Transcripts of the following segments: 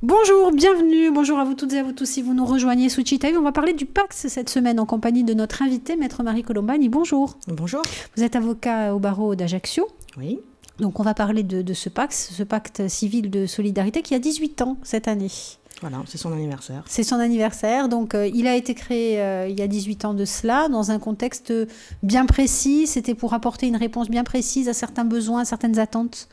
Bonjour, bienvenue, bonjour à vous toutes et à vous tous si vous nous rejoignez sous Chitaï. On va parler du PACS cette semaine en compagnie de notre invitée, Maître Marie Colombani. Bonjour. Bonjour. Vous êtes avocat au barreau d'Ajaccio. Oui. Donc on va parler de ce PACS, ce pacte civil de solidarité qui a 18 ans cette année. Voilà, c'est son anniversaire. C'est son anniversaire, donc il a été créé il y a 18 ans de cela, dans un contexte bien précis. C'était pour apporter une réponse bien précise à certains besoins, à certaines attentes.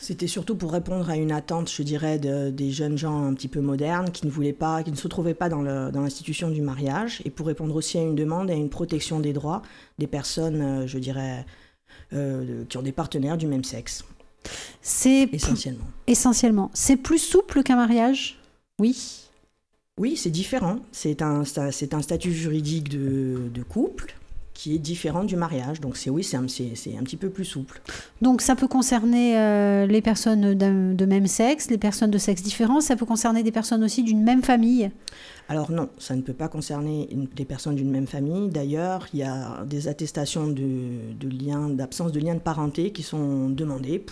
C'était surtout pour répondre à une attente, je dirais, des jeunes gens un petit peu modernes qui ne voulaient pas, qui ne se trouvaient pas dans l'institution du mariage, et pour répondre aussi à une demande et à une protection des droits des personnes, je dirais, qui ont des partenaires du même sexe. C'est essentiellement. Essentiellement. C'est plus souple qu'un mariage ? Oui. Oui, c'est différent. C'est un statut juridique de couple qui est différent du mariage. Donc c'est un petit peu plus souple. Donc ça peut concerner les personnes de même sexe, les personnes de sexe différent, ça peut concerner des personnes aussi d'une même famille? Alors non, ça ne peut pas concerner des personnes d'une même famille. D'ailleurs, il y a des attestations d'absence de lien de parenté qui sont demandées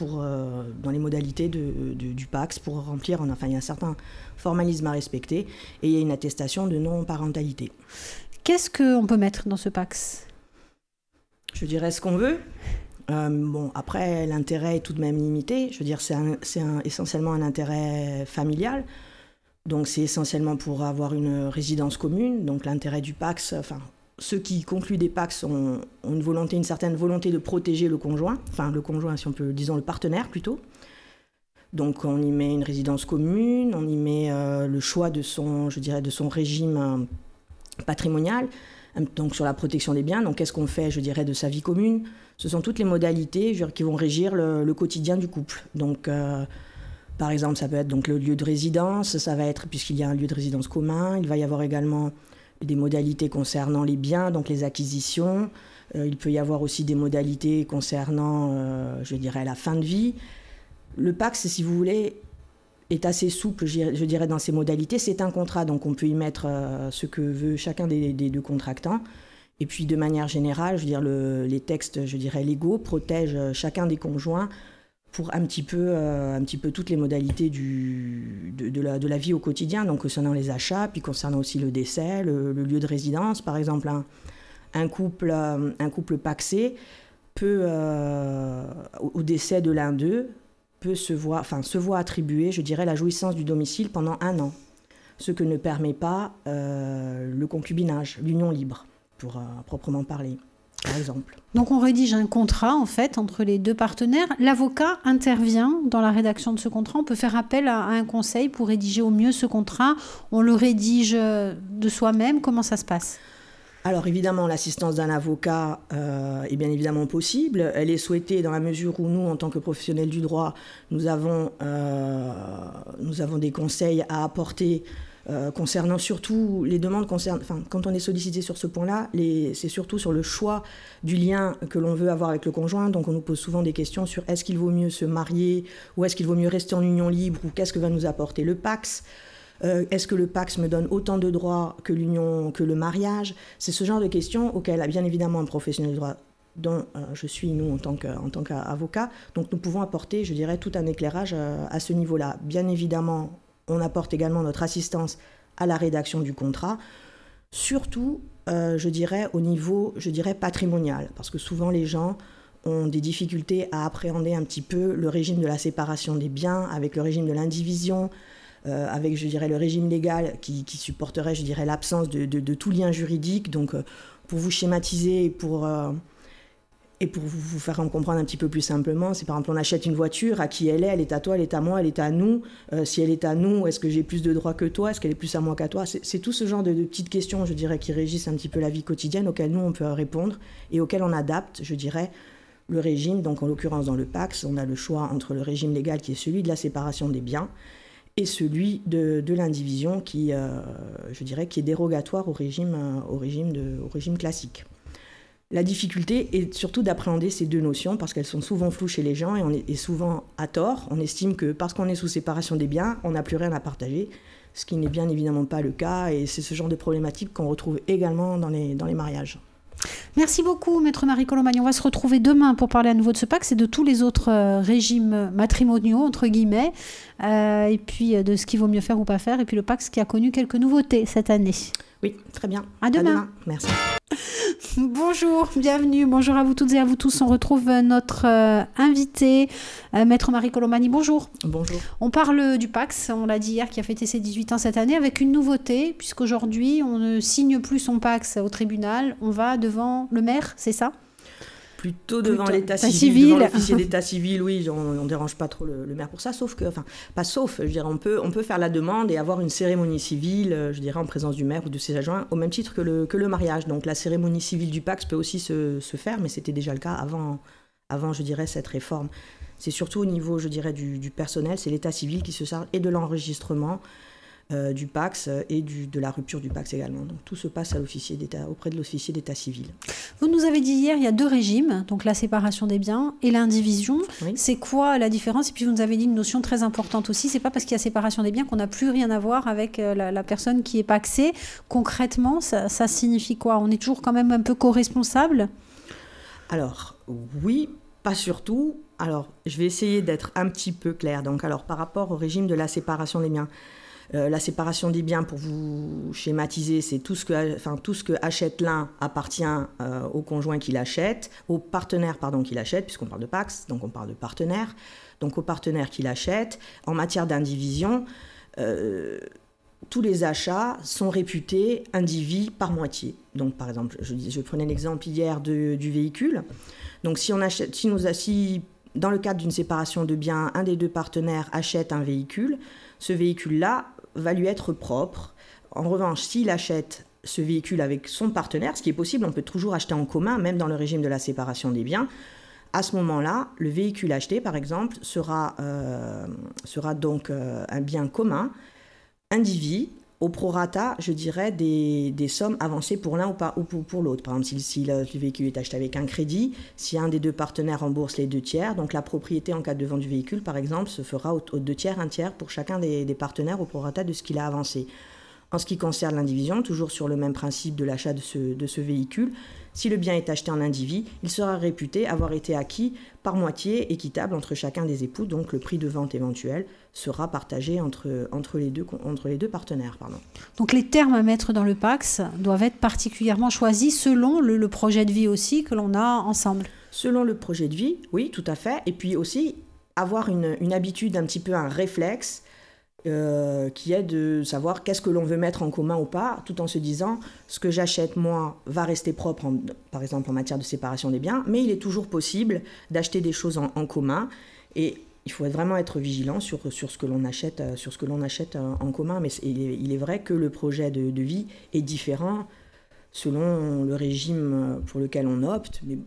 dans les modalités du PACS pour remplir. Enfin, il y a un certain formalisme à respecter et il y a une attestation de non-parentalité. Qu'est-ce qu'on peut mettre dans ce PACS ? Je dirais ce qu'on veut. Bon, après, l'intérêt est tout de même limité. Je veux dire, c'est essentiellement un intérêt familial. Donc, c'est essentiellement pour avoir une résidence commune. Donc, l'intérêt du PACS, enfin, ceux qui concluent des PACS ont une certaine volonté de protéger le conjoint. Enfin, le conjoint, si on peut, disons le partenaire plutôt. Donc, on y met une résidence commune, on y met le choix de son régime patrimonial. Donc sur la protection des biens, donc qu'est-ce qu'on fait, je dirais, de sa vie commune. Ce sont toutes les modalités qui vont régir le quotidien du couple. Donc, par exemple, ça peut être donc, le lieu de résidence, ça va être, puisqu'il y a un lieu de résidence commun, il va y avoir également des modalités concernant les biens, donc les acquisitions. Il peut y avoir aussi des modalités concernant, je dirais, la fin de vie. Le PACS, si vous voulez, est assez souple, je dirais, dans ses modalités. C'est un contrat, donc on peut y mettre ce que veut chacun des deux contractants. Et puis, de manière générale, je veux dire, les textes, je dirais, légaux protègent chacun des conjoints pour un petit peu toutes les modalités de la vie au quotidien, donc concernant les achats, puis concernant aussi le décès, le lieu de résidence. Par exemple, un couple pacsé peut, au décès de l'un d'eux, se voit attribuer, je dirais, la jouissance du domicile pendant 1 an, ce que ne permet pas le concubinage, l'union libre, pour proprement parler, par exemple. Donc on rédige un contrat, en fait, entre les deux partenaires. L'avocat intervient dans la rédaction de ce contrat. On peut faire appel à un conseil pour rédiger au mieux ce contrat. On le rédige de soi-même. Comment ça se passe ? Alors évidemment, l'assistance d'un avocat est bien évidemment possible. Elle est souhaitée dans la mesure où nous, en tant que professionnels du droit, nous avons des conseils à apporter concernant surtout les demandes quand on est sollicité sur ce point-là, c'est surtout sur le choix du lien que l'on veut avoir avec le conjoint. Donc on nous pose souvent des questions sur est-ce qu'il vaut mieux se marier ou est-ce qu'il vaut mieux rester en union libre ou qu'est-ce que va nous apporter le PACS. Est-ce que le PACS me donne autant de droits que l'union, que le mariage? C'est ce genre de questions auxquelles, bien évidemment, un professionnel du droit dont je suis, nous, en tant qu'avocat. Donc, nous pouvons apporter, je dirais, tout un éclairage à ce niveau-là. Bien évidemment, on apporte également notre assistance à la rédaction du contrat, surtout, je dirais, au niveau, patrimonial, parce que souvent, les gens ont des difficultés à appréhender un petit peu le régime de la séparation des biens avec le régime de l'indivision, avec, je dirais, le régime légal qui supporterait, je dirais, l'absence de tout lien juridique. Donc, pour vous schématiser et pour vous faire en comprendre un petit peu plus simplement, c'est par exemple, on achète une voiture, à qui elle est à toi, elle est à moi, elle est à nous. Si elle est à nous, est-ce que j'ai plus de droits que toi? Est-ce qu'elle est plus à moi qu'à toi? C'est tout ce genre de petites questions, je dirais, qui régissent un petit peu la vie quotidienne, auxquelles nous, on peut répondre et auxquelles on adapte, je dirais, le régime. Donc, en l'occurrence, dans le PACS, on a le choix entre le régime légal qui est celui de la séparation des biens et celui de l'indivision qui, je dirais, qui est dérogatoire au régime classique. La difficulté est surtout d'appréhender ces deux notions parce qu'elles sont souvent floues chez les gens et souvent à tort. On estime que parce qu'on est sous séparation des biens, on n'a plus rien à partager, ce qui n'est bien évidemment pas le cas et c'est ce genre de problématique qu'on retrouve également dans les mariages. Merci beaucoup, Maître Marie Colombani. On va se retrouver demain pour parler à nouveau de ce Pacs et de tous les autres régimes matrimoniaux, entre guillemets, et puis de ce qu'il vaut mieux faire ou pas faire, et puis le Pacs qui a connu quelques nouveautés cette année. Oui, très bien. À demain. Merci. Bonjour, bienvenue. Bonjour à vous toutes et à vous tous. On retrouve notre invité, Maître Marie Colombani. Bonjour. Bonjour. On parle du Pacs, on l'a dit hier, qui a fêté ses 18 ans cette année, avec une nouveauté, puisqu'aujourd'hui, on ne signe plus son Pacs au tribunal, on va devant le maire, c'est ça ? Plutôt devant l'état civil, devant l'officier d'état civil, oui, on ne dérange pas trop le maire pour ça, sauf que, enfin, pas sauf, je dirais, on peut faire la demande et avoir une cérémonie civile, je dirais, en présence du maire ou de ses adjoints, au même titre que le mariage. Donc la cérémonie civile du Pacs peut aussi se faire, mais c'était déjà le cas avant, je dirais, cette réforme. C'est surtout au niveau, je dirais, du personnel, c'est l'état civil qui se charge et de l'enregistrement du Pacs et de la rupture du Pacs également. Donc tout se passe auprès de l'officier d'état civil. Vous nous avez dit hier, il y a deux régimes, donc la séparation des biens et l'indivision. Oui. C'est quoi la différence ? Et puis vous nous avez dit une notion très importante aussi, c'est pas parce qu'il y a séparation des biens qu'on n'a plus rien à voir avec la personne qui est pacsée. Concrètement, ça signifie quoi ? On est toujours quand même un peu co-responsable ? Alors, oui, pas surtout. Alors, je vais essayer d'être un petit peu claire. Donc, alors, par rapport au régime de la séparation des biens, la séparation des biens, pour vous schématiser, c'est tout ce que achète l'un appartient au conjoint qui l'achète, au partenaire qui l'achète, puisqu'on parle de Pacs, donc on parle de partenaire, donc au partenaire qui l'achète. En matière d'indivision, tous les achats sont réputés indivis par moitié. Donc par exemple, je prenais l'exemple hier du véhicule. Donc si dans le cadre d'une séparation de biens, un des deux partenaires achète un véhicule, ce véhicule-là va lui être propre. En revanche, s'il achète ce véhicule avec son partenaire, ce qui est possible, on peut toujours acheter en commun, même dans le régime de la séparation des biens. À ce moment-là, le véhicule acheté, par exemple, sera donc un bien commun, indivis, au prorata, je dirais, des sommes avancées pour l'un ou pour l'autre. Par exemple, si le véhicule est acheté avec un crédit, si un des deux partenaires rembourse les 2/3, donc la propriété en cas de vente du véhicule, par exemple, se fera aux 2/3, 1/3 pour chacun des partenaires au prorata de ce qu'il a avancé. En ce qui concerne l'indivision, toujours sur le même principe de l'achat de ce véhicule, si le bien est acheté en indivis, il sera réputé avoir été acquis par moitié équitable entre chacun des époux, donc le prix de vente éventuel sera partagé entre les deux partenaires. Donc les termes à mettre dans le Pacs doivent être particulièrement choisis selon le projet de vie aussi que l'on a ensemble. Selon le projet de vie, oui, tout à fait. Et puis aussi avoir une habitude, un petit peu un réflexe, qui est de savoir qu'est-ce que l'on veut mettre en commun ou pas, tout en se disant ce que j'achète moi va rester propre, par exemple en matière de séparation des biens, mais il est toujours possible d'acheter des choses en commun et il faut vraiment être vigilant sur ce que l'on achète, en commun. Mais il est vrai que le projet de vie est différent selon le régime pour lequel on opte, mais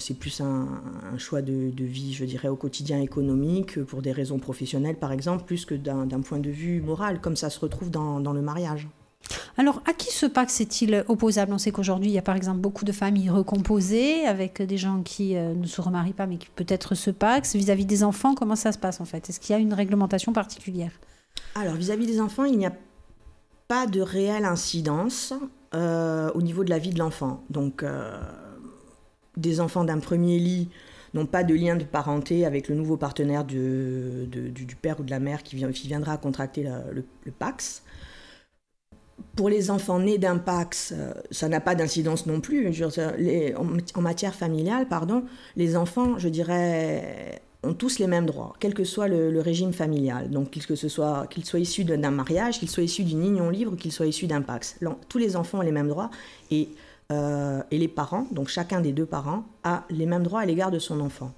c'est plus un choix de vie, je dirais, au quotidien économique, pour des raisons professionnelles, par exemple, plus que d'un point de vue moral, comme ça se retrouve dans le mariage. Alors, à qui ce Pacs est-il opposable ? On sait qu'aujourd'hui, il y a par exemple beaucoup de familles recomposées, avec des gens qui ne se remarient pas, mais qui peut-être se Pacs. Vis-à-vis des enfants, comment ça se passe en fait ? Est-ce qu'il y a une réglementation particulière ? Alors, vis-à-vis des enfants, il n'y a pas de réelle incidence au niveau de la vie de l'enfant. Donc, des enfants d'un premier lit n'ont pas de lien de parenté avec le nouveau partenaire du père ou de la mère qui viendra contracter le Pacs. Pour les enfants nés d'un Pacs, ça n'a pas d'incidence non plus. En matière familiale, les enfants, je dirais, ont tous les mêmes droits, quel que soit le régime familial. Donc, qu'ils soient issus d'un mariage, qu'ils soient issus d'une union libre, qu'ils soient issus d'un Pacs. Tous les enfants ont les mêmes droits et les parents, donc chacun des deux parents, a les mêmes droits à l'égard de son enfant.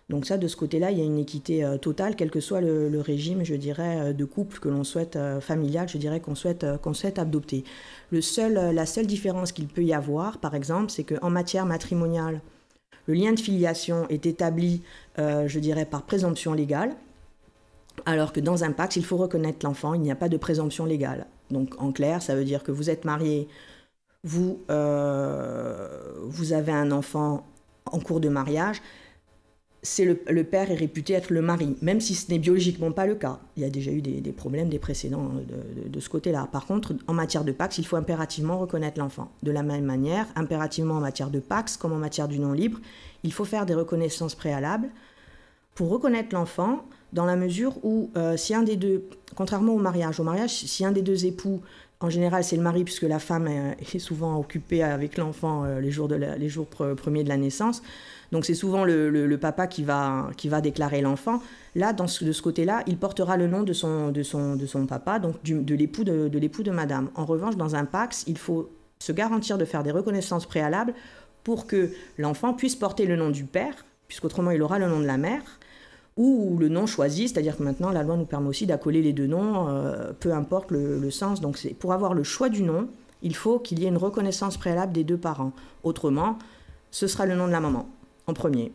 Donc ça, de ce côté-là, il y a une équité totale, quel que soit le régime, je dirais, de couple que l'on souhaite, familial, je dirais, qu'on souhaite adopter. La seule différence qu'il peut y avoir, par exemple, c'est qu'en matière matrimoniale, le lien de filiation est établi, je dirais, par présomption légale, alors que dans un Pacs, il faut reconnaître l'enfant, il n'y a pas de présomption légale. Donc en clair, ça veut dire que vous êtes mariés, vous avez un enfant en cours de mariage, le père est réputé être le mari, même si ce n'est biologiquement pas le cas. Il y a déjà eu des problèmes, des précédents de ce côté-là. Par contre, en matière de PACS, il faut impérativement reconnaître l'enfant. De la même manière, impérativement en matière de PACS, comme en matière du non libre, il faut faire des reconnaissances préalables pour reconnaître l'enfant, dans la mesure où si un des deux, contrairement au mariage, si un des deux époux, en général c'est le mari puisque la femme est souvent occupée avec l'enfant les jours premiers de la naissance, donc c'est souvent le papa qui va déclarer l'enfant. Là, de ce côté-là, il portera le nom de son papa, donc de l'époux de madame. En revanche, dans un PACS, il faut se garantir de faire des reconnaissances préalables pour que l'enfant puisse porter le nom du père, puisqu'autrement il aura le nom de la mère, ou le nom choisi, c'est-à-dire que maintenant la loi nous permet aussi d'accoler les deux noms, peu importe le sens. Donc pour avoir le choix du nom, il faut qu'il y ait une reconnaissance préalable des deux parents. Autrement, ce sera le nom de la maman, en premier.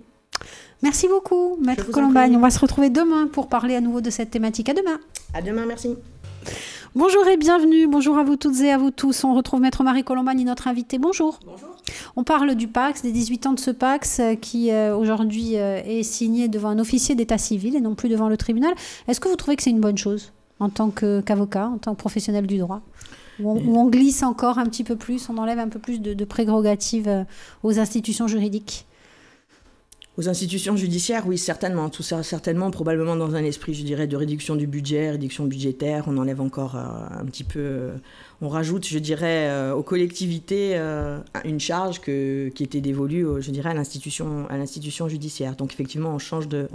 Merci beaucoup, Maître Colombagne. On va se retrouver demain pour parler à nouveau de cette thématique. À demain. À demain, merci. Bonjour et bienvenue. Bonjour à vous toutes et à vous tous. On retrouve Maître Marie Colombagne, notre invitée. Bonjour. Bonjour. On parle du PACS, des 18 ans de ce PACS qui aujourd'hui est signé devant un officier d'état civil et non plus devant le tribunal. Est-ce que vous trouvez que c'est une bonne chose en tant qu'avocat, en tant que professionnel du droit, où on glisse encore un petit peu plus, on enlève un peu plus de prérogatives aux institutions juridiques? Aux institutions judiciaires, oui, certainement. Tout ça, certainement, probablement dans un esprit, je dirais, de réduction du budget, réduction budgétaire. On enlève encore un petit peu... on rajoute, je dirais, aux collectivités une charge qui était dévolue, je dirais, à l'institution judiciaire. Donc, effectivement, on change de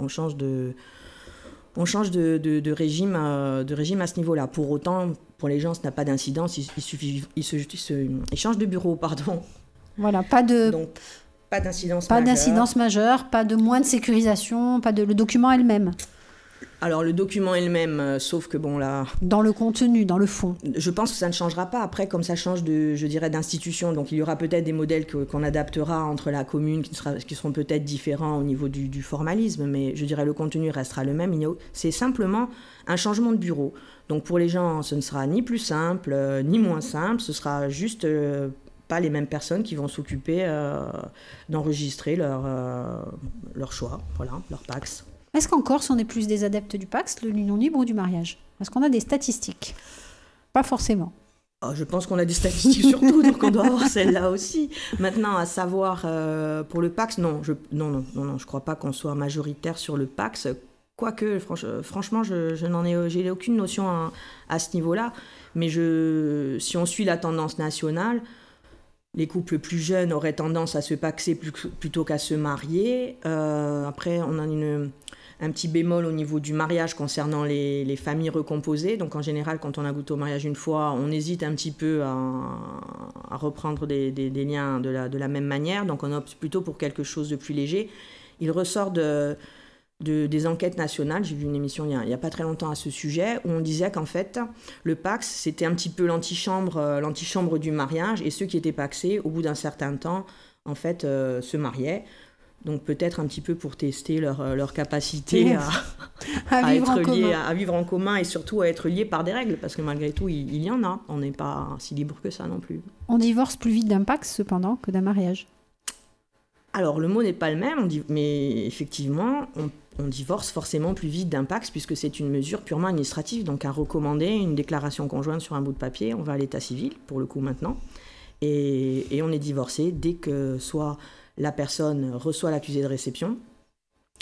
régime à ce niveau-là. Pour autant, pour les gens, ça n'a pas d'incidence. Ils changent de bureau, pardon. Voilà, pas d'incidence majeure, pas de moins de sécurisation, le document elle-même. Alors le document elle-même, sauf que bon là... Dans le contenu, dans le fond. Je pense que ça ne changera pas après, comme ça change d'institution. Donc il y aura peut-être des modèles qu'on adaptera entre la commune qui seront peut-être différents au niveau du formalisme, mais je dirais le contenu restera le même. C'est simplement un changement de bureau. Donc pour les gens, ce ne sera ni plus simple, ni moins simple, ce sera juste... pas les mêmes personnes qui vont s'occuper d'enregistrer leur choix, voilà, leur PACS. Est-ce qu'en Corse, on est plus des adeptes du PACS, de l'union libre ou du mariage? Est-ce qu'on a des statistiques? Pas forcément. Je pense qu'on a des statistiques surtout, donc on doit avoir celle-là aussi. Maintenant, à savoir, pour le PACS, non, je ne crois pas qu'on soit majoritaire sur le PACS. Quoique, franchement, j'ai aucune notion à ce niveau-là. Mais si on suit la tendance nationale, les couples plus jeunes auraient tendance à se paxer plutôt qu'à se marier. Après, on a un petit bémol au niveau du mariage concernant les familles recomposées. Donc en général, quand on a goûté au mariage une fois, on hésite un petit peu à reprendre des liens de la même manière. Donc on opte plutôt pour quelque chose de plus léger. Il ressort des enquêtes nationales. J'ai vu une émission il n'y a pas très longtemps à ce sujet, où on disait qu'en fait, le PACS, c'était un petit peu l'antichambre du mariage, et ceux qui étaient pacsés, au bout d'un certain temps, en fait, se mariaient. Donc peut-être un petit peu pour tester leur capacité à vivre en commun et surtout à être liés par des règles, parce que malgré tout, il y en a. On n'est pas si libre que ça non plus. On divorce plus vite d'un PACS, cependant, que d'un mariage. Alors, le mot n'est pas le même, mais effectivement, on divorce forcément plus vite d'un PACS puisque c'est une mesure purement administrative. Donc, à recommander une déclaration conjointe sur un bout de papier, on va à l'état civil, pour le coup, maintenant. Et on est divorcé dès que soit la personne reçoit l'accusé de réception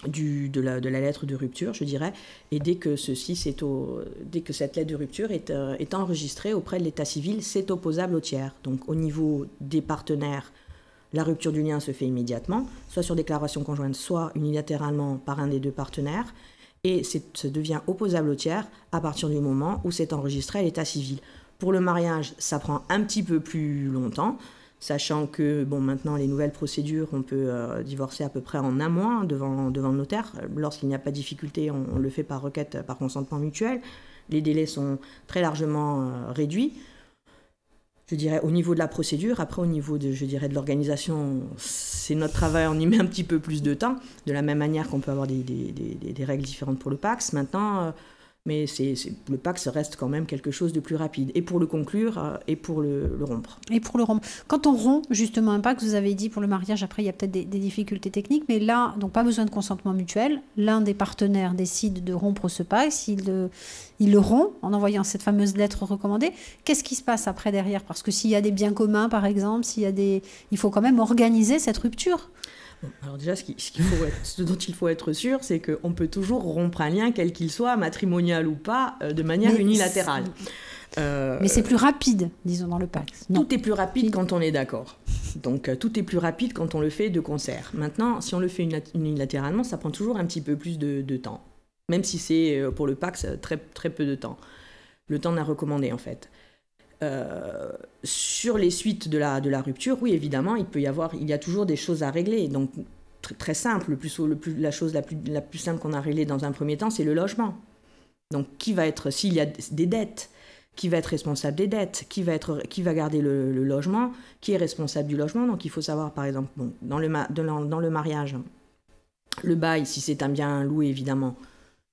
de la lettre de rupture, je dirais, et dès que cette lettre de rupture est enregistrée auprès de l'état civil, c'est opposable au tiers. Donc, au niveau des partenaires, la rupture du lien se fait immédiatement, soit sur déclaration conjointe, soit unilatéralement par un des deux partenaires, et ça devient opposable au tiers à partir du moment où c'est enregistré à l'état civil. Pour le mariage, ça prend un petit peu plus longtemps, sachant que maintenant les nouvelles procédures, on peut divorcer à peu près en un mois devant le notaire. Lorsqu'il n'y a pas de difficulté, on le fait par requête, par consentement mutuel. Les délais sont très largement réduits. Je dirais au niveau de la procédure, après au niveau de l'organisation, c'est notre travail, on y met un petit peu plus de temps, de la même manière qu'on peut avoir des règles différentes pour le PACS. Maintenant, Mais le Pacs reste quand même quelque chose de plus rapide, et pour le conclure, et pour le rompre. Et pour le rompre. Quand on rompt justement un Pacs, vous avez dit pour le mariage, après il y a peut-être des difficultés techniques, mais là, donc pas besoin de consentement mutuel. L'un des partenaires décide de rompre ce Pacs, il le rompt en envoyant cette fameuse lettre recommandée. Qu'est-ce qui se passe après derrière? Parce que s'il y a des biens communs, par exemple, il faut quand même organiser cette rupture. Bon, alors déjà, ce dont il faut être sûr, c'est qu'on peut toujours rompre un lien, quel qu'il soit, matrimonial ou pas, de manière unilatérale. Mais c'est plus rapide, disons, dans le Pacs. Tout est plus rapide quand on est d'accord. Donc, tout est plus rapide quand on le fait de concert. Maintenant, si on le fait unilatéralement, ça prend toujours un petit peu plus de temps. Même si c'est, pour le Pacs, très, très peu de temps. Le temps d'un recommandé, en fait. Sur les suites de la rupture, oui, évidemment, il y a toujours des choses à régler. Donc, très simple, la chose la plus simple qu'on a réglée dans un premier temps, c'est le logement. Donc, s'il y a des dettes, qui va être responsable des dettes, qui va garder le logement, qui est responsable du logement. Donc, il faut savoir, par exemple, dans le mariage, le bail, si c'est un bien loué, évidemment,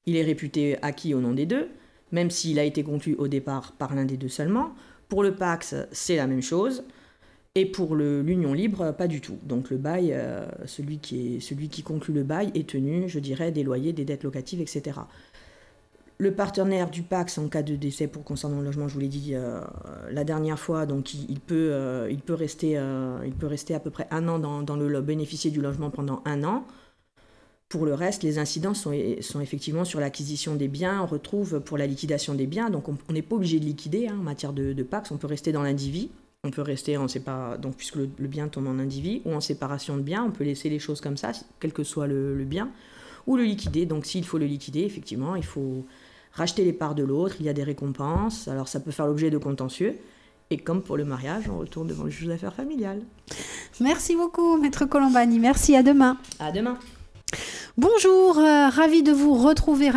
il est réputé acquis au nom des deux, même s'il a été conclu au départ par l'un des deux seulement. Pour le Pacs, c'est la même chose. Et pour l'union libre, pas du tout. Donc le bail, celui qui conclut le bail est tenu, je dirais, des loyers, des dettes locatives, etc. Le partenaire du Pacs, en cas de décès pour concernement le logement, je vous l'ai dit la dernière fois, donc il peut rester à peu près 1 an bénéficier du logement pendant 1 an. Pour le reste, les incidents sont effectivement sur l'acquisition des biens. On retrouve pour la liquidation des biens. Donc, on n'est pas obligé de liquider en matière de Pacs. On peut rester dans l'indivis. On peut rester donc puisque le bien tombe en indivis ou en séparation de biens. On peut laisser les choses comme ça, quel que soit le bien, ou le liquider. Donc, s'il faut le liquider, effectivement, il faut racheter les parts de l'autre. Il y a des récompenses. Alors, ça peut faire l'objet de contentieux. Et comme pour le mariage, on retourne devant le juge d'affaires familiales. Merci beaucoup, Maître Colombani. Merci, à demain. À demain. Bonjour, ravi de vous retrouver,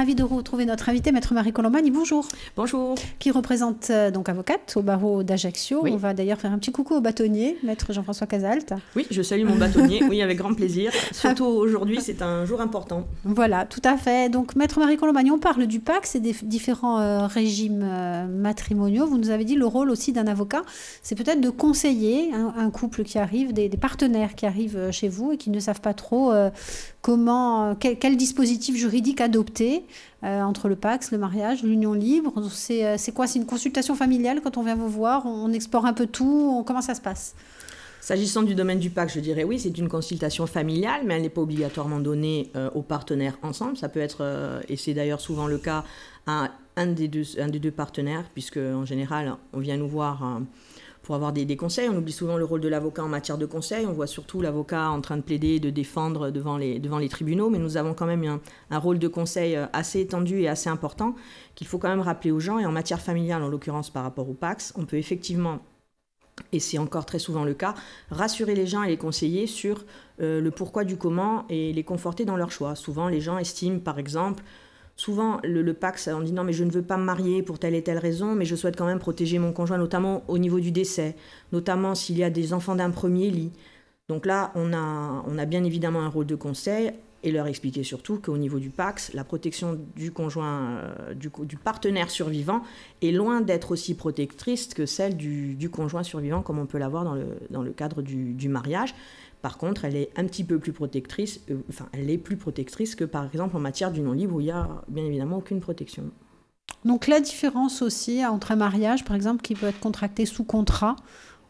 notre invitée, Maître Marie Colombani. Bonjour. Bonjour. Qui représente donc avocate au barreau d'Ajaccio. Oui. On va d'ailleurs faire un petit coucou au bâtonnier, Maître Jean-François Casalt. Oui, je salue mon bâtonnier, oui, avec grand plaisir. Surtout aujourd'hui, c'est un jour important. Voilà, tout à fait. Donc, Maître Marie Colombani, on parle du Pacs et des différents régimes matrimoniaux. Vous nous avez dit le rôle aussi d'un avocat, c'est peut-être de conseiller un couple qui arrive, des partenaires qui arrivent chez vous et qui ne savent pas trop quel dispositif juridique adopter entre le Pacs, le mariage, l'union libre. C'est quoi? C'est une consultation familiale quand on vient vous voir? On explore un peu tout? Comment ça se passe? S'agissant du domaine du Pacs, je dirais oui, c'est une consultation familiale, mais elle n'est pas obligatoirement donnée aux partenaires ensemble. Ça peut être, et c'est d'ailleurs souvent le cas, à un des deux partenaires, puisque en général, on vient nous voir pour avoir des conseils. On oublie souvent le rôle de l'avocat en matière de conseil. On voit surtout l'avocat en train de plaider, de défendre devant les tribunaux, mais nous avons quand même un rôle de conseil assez étendu et assez important qu'il faut quand même rappeler aux gens. Et en matière familiale, en l'occurrence par rapport au Pacs, on peut effectivement, et c'est encore très souvent le cas, rassurer les gens et les conseiller sur le pourquoi du comment et les conforter dans leur choix. Souvent, les gens estiment, par exemple, le Pacs, on dit non, mais je ne veux pas me marier pour telle et telle raison, mais je souhaite quand même protéger mon conjoint, notamment au niveau du décès, notamment s'il y a des enfants d'un premier lit. Donc là, on a bien évidemment un rôle de conseil et leur expliquer surtout qu'au niveau du Pacs, la protection du conjoint, du partenaire survivant est loin d'être aussi protectrice que celle du conjoint survivant, comme on peut l'avoir dans le cadre du mariage. Par contre, elle est un petit peu plus protectrice, elle est plus protectrice que par exemple en matière d'union libre où il n'y a bien évidemment aucune protection. Donc la différence aussi entre un mariage, par exemple, qui peut être contracté sous contrat,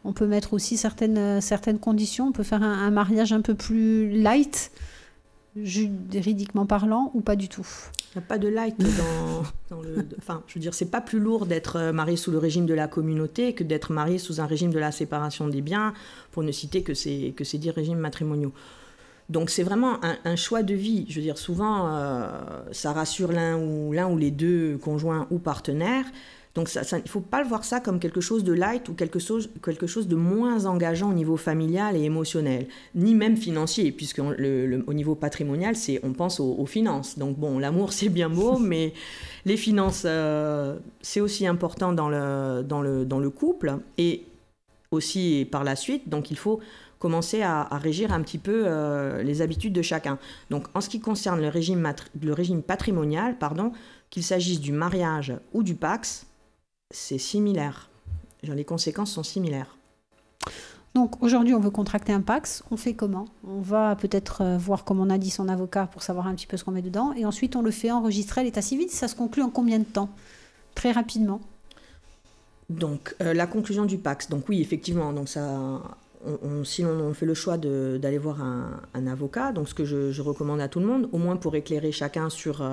on peut mettre aussi certaines conditions, on peut faire un mariage un peu plus light, juridiquement parlant, ou pas du tout? Il n'y a pas de light je veux dire, c'est pas plus lourd d'être marié sous le régime de la communauté que d'être marié sous un régime de la séparation des biens, pour ne citer que ces 10 régimes matrimoniaux. Donc c'est vraiment un choix de vie. Je veux dire, souvent, ça rassure l'un ou les deux conjoints ou partenaires. Donc il ne faut pas le voir ça comme quelque chose de light ou quelque chose de moins engageant au niveau familial et émotionnel, ni même financier, puisque au niveau patrimonial, on pense aux finances. Donc bon, l'amour c'est bien beau, mais les finances, c'est aussi important dans le couple et aussi par la suite. Donc il faut commencer à régir un petit peu les habitudes de chacun. Donc en ce qui concerne le régime patrimonial, qu'il s'agisse du mariage ou du PACS, c'est similaire. Les conséquences sont similaires. Donc aujourd'hui, on veut contracter un PACS. On fait comment? On va peut-être voir, comme on a dit, son avocat pour savoir un petit peu ce qu'on met dedans. Et ensuite, on le fait enregistrer à l'état civil. Ça se conclut en combien de temps? Très rapidement. Donc, la conclusion du PACS. Donc oui, effectivement, donc si on fait le choix d'aller voir un avocat, donc ce que je recommande à tout le monde, au moins pour éclairer chacun sur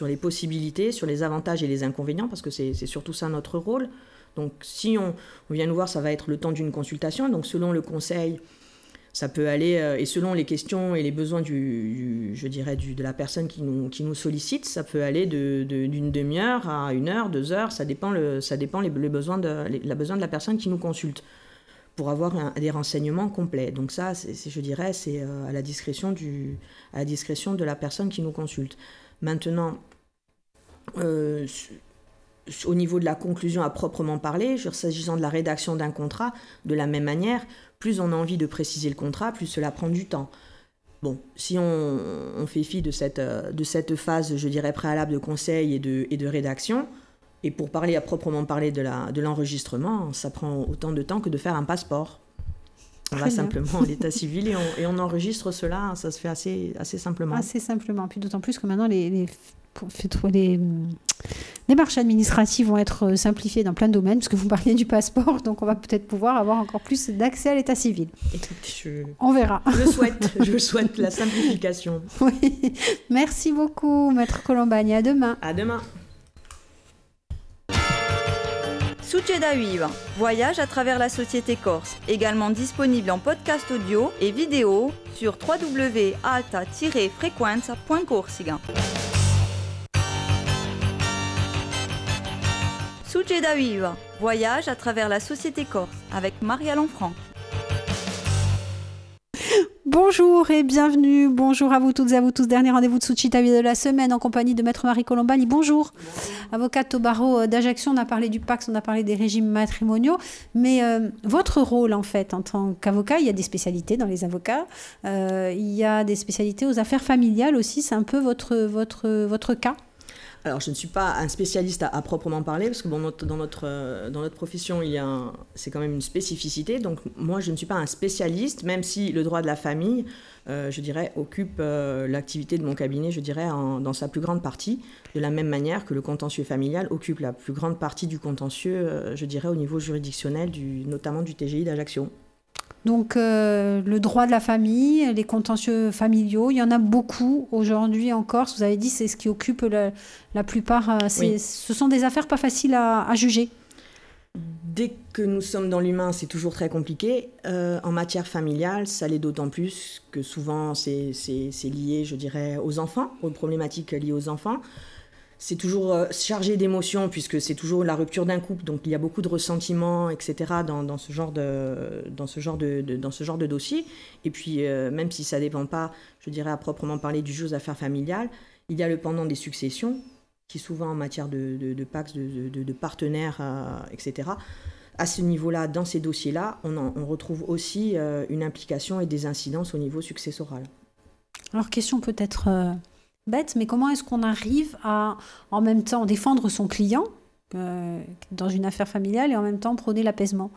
les possibilités, sur les avantages et les inconvénients, parce que c'est surtout ça notre rôle. Donc si on vient nous voir, ça va être le temps d'une consultation. Donc selon le conseil, ça peut aller, et selon les questions et les besoins de la personne qui nous sollicite, ça peut aller d'une demi-heure à 1 heure, 2 heures, ça dépend les besoins de la personne qui nous consulte, pour avoir des renseignements complets. Donc ça, c'est à la discrétion de la personne qui nous consulte. Maintenant, au niveau de la conclusion à proprement parler, s'agissant de la rédaction d'un contrat, de la même manière, plus on a envie de préciser le contrat, plus cela prend du temps. Bon, si on fait fi de cette phase, je dirais, préalable de conseil et de rédaction, et pour parler à proprement parler de l'enregistrement, ça prend autant de temps que de faire un passeport. On va simplement à l'état civil et on enregistre cela, ça se fait assez simplement. Assez simplement, puis d'autant plus que maintenant les démarches administratives vont être simplifiées dans plein de domaines, puisque vous parliez du passeport, donc on va peut-être pouvoir avoir encore plus d'accès à l'état civil. On verra. Je souhaite la simplification. Oui. Merci beaucoup, Maître Colombani. À demain. À demain. Succeda Viva, voyage à travers la société corse, également disponible en podcast audio et vidéo sur www.alta-frequenza.corsica. Succeda Viva, voyage à travers la société corse avec Maria Lanfranc. Bonjour et bienvenue. Bonjour à vous toutes et à vous tous. Dernier rendez-vous de Succeda Viva de la semaine en compagnie de Maître Marie Colombani. Bonjour. Avocate au barreau d'Ajaccio. On a parlé du PACS, on a parlé des régimes matrimoniaux. Mais votre rôle, en fait, en tant qu'avocat, il y a des spécialités dans les avocats. Il y a des spécialités aux affaires familiales aussi. C'est un peu votre cas. Alors, je ne suis pas un spécialiste à proprement parler, parce que bon, dans notre profession, c'est quand même une spécificité. Donc, moi, je ne suis pas un spécialiste, même si le droit de la famille, je dirais, occupe l'activité de mon cabinet, je dirais, dans sa plus grande partie, de la même manière que le contentieux familial occupe la plus grande partie du contentieux, je dirais, au niveau juridictionnel, notamment du TGI d'Ajaccio. Donc, le droit de la famille, les contentieux familiaux, il y en a beaucoup aujourd'hui en Corse. Vous avez dit, c'est ce qui occupe la plupart. Oui. Ce sont des affaires pas faciles à juger. Dès que nous sommes dans l'humain, c'est toujours très compliqué. En matière familiale, ça l'est d'autant plus que souvent, c'est lié, je dirais, aux enfants, aux problématiques liées aux enfants. C'est toujours chargé d'émotions, puisque c'est toujours la rupture d'un couple, donc il y a beaucoup de ressentiments, etc. dans ce genre de dossier. Et puis, même si ça ne dépend pas, je dirais, à proprement parler du juge aux affaires familiales, il y a le pendant des successions, qui souvent en matière de PACS, de partenaires, etc. À ce niveau-là, dans ces dossiers-là, on retrouve aussi une implication et des incidences au niveau successoral. Alors, question peut-être bête, mais comment est-ce qu'on arrive à, en même temps, défendre son client dans une affaire familiale et en même temps prôner l'apaisement ?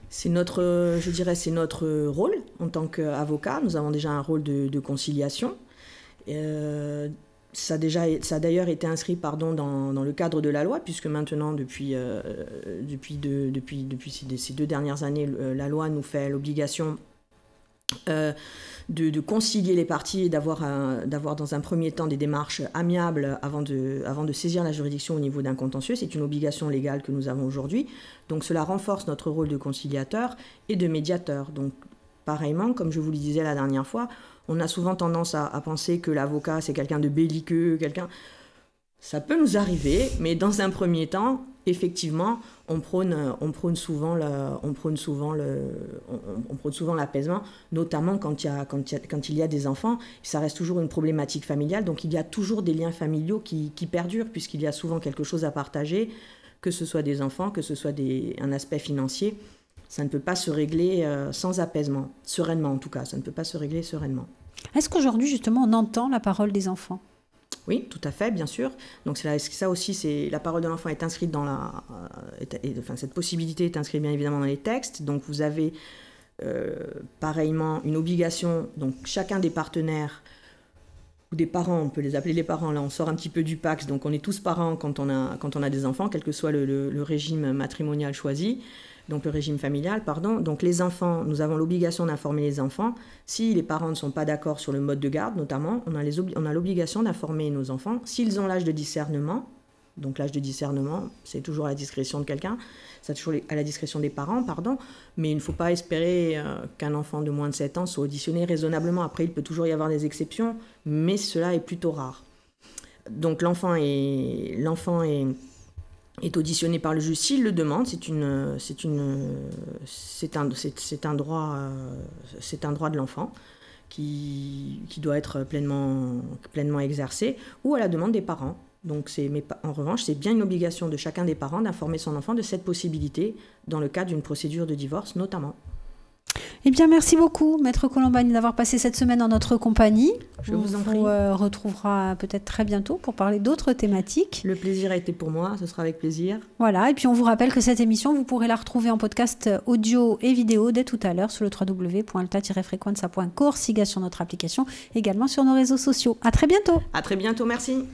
C'est notre rôle en tant qu'avocat. Nous avons déjà un rôle de conciliation. Ça a d'ailleurs été inscrit dans le cadre de la loi, puisque maintenant, depuis ces 2 dernières années, la loi nous fait l'obligation de concilier les parties et d'avoir dans un premier temps des démarches amiables avant de saisir la juridiction au niveau d'un contentieux. C'est une obligation légale que nous avons aujourd'hui. Donc cela renforce notre rôle de conciliateur et de médiateur. Donc pareillement, comme je vous le disais la dernière fois, on a souvent tendance à penser que l'avocat c'est quelqu'un de belliqueux, Ça peut nous arriver, mais dans un premier temps, effectivement, on prône souvent l'apaisement, notamment quand il y a des enfants. Ça reste toujours une problématique familiale, donc il y a toujours des liens familiaux qui perdurent, puisqu'il y a souvent quelque chose à partager, que ce soit des enfants, que ce soit un aspect financier. Ça ne peut pas se régler sans apaisement, sereinement en tout cas, ça ne peut pas se régler sereinement. Est-ce qu'aujourd'hui, justement, on entend la parole des enfants ? Oui, tout à fait, bien sûr. Donc ça aussi, c'est la parole de l'enfant est inscrite dans cette possibilité est inscrite bien évidemment dans les textes. Donc vous avez pareillement une obligation. Donc chacun des partenaires ou des parents, on peut les appeler les parents. Là, on sort un petit peu du PACS. Donc on est tous parents quand on a des enfants, quel que soit le régime matrimonial choisi. Donc le régime familial, pardon. Donc les enfants, nous avons l'obligation d'informer les enfants. Si les parents ne sont pas d'accord sur le mode de garde, notamment, on a l'obligation d'informer nos enfants. S'ils ont l'âge de discernement, donc l'âge de discernement, c'est toujours à la discrétion de quelqu'un, c'est toujours à la discrétion des parents, pardon, mais il ne faut pas espérer qu'un enfant de moins de 7 ans soit auditionné raisonnablement. Après, il peut toujours y avoir des exceptions, mais cela est plutôt rare. Donc l'enfant est auditionné par le juge s'il le demande. C'est un droit de l'enfant qui doit être pleinement exercé, ou à la demande des parents. Donc mais en revanche, c'est bien une obligation de chacun des parents d'informer son enfant de cette possibilité dans le cadre d'une procédure de divorce notamment. Eh bien, merci beaucoup, Maître Colombani, d'avoir passé cette semaine en notre compagnie. Je vous en prie. On vous retrouvera peut-être très bientôt pour parler d'autres thématiques. Le plaisir a été pour moi, ce sera avec plaisir. Voilà, et puis on vous rappelle que cette émission, vous pourrez la retrouver en podcast audio et vidéo dès tout à l'heure sur le www.alta-frequenza.org, siga sur notre application, également sur nos réseaux sociaux. À très bientôt. À très bientôt, merci.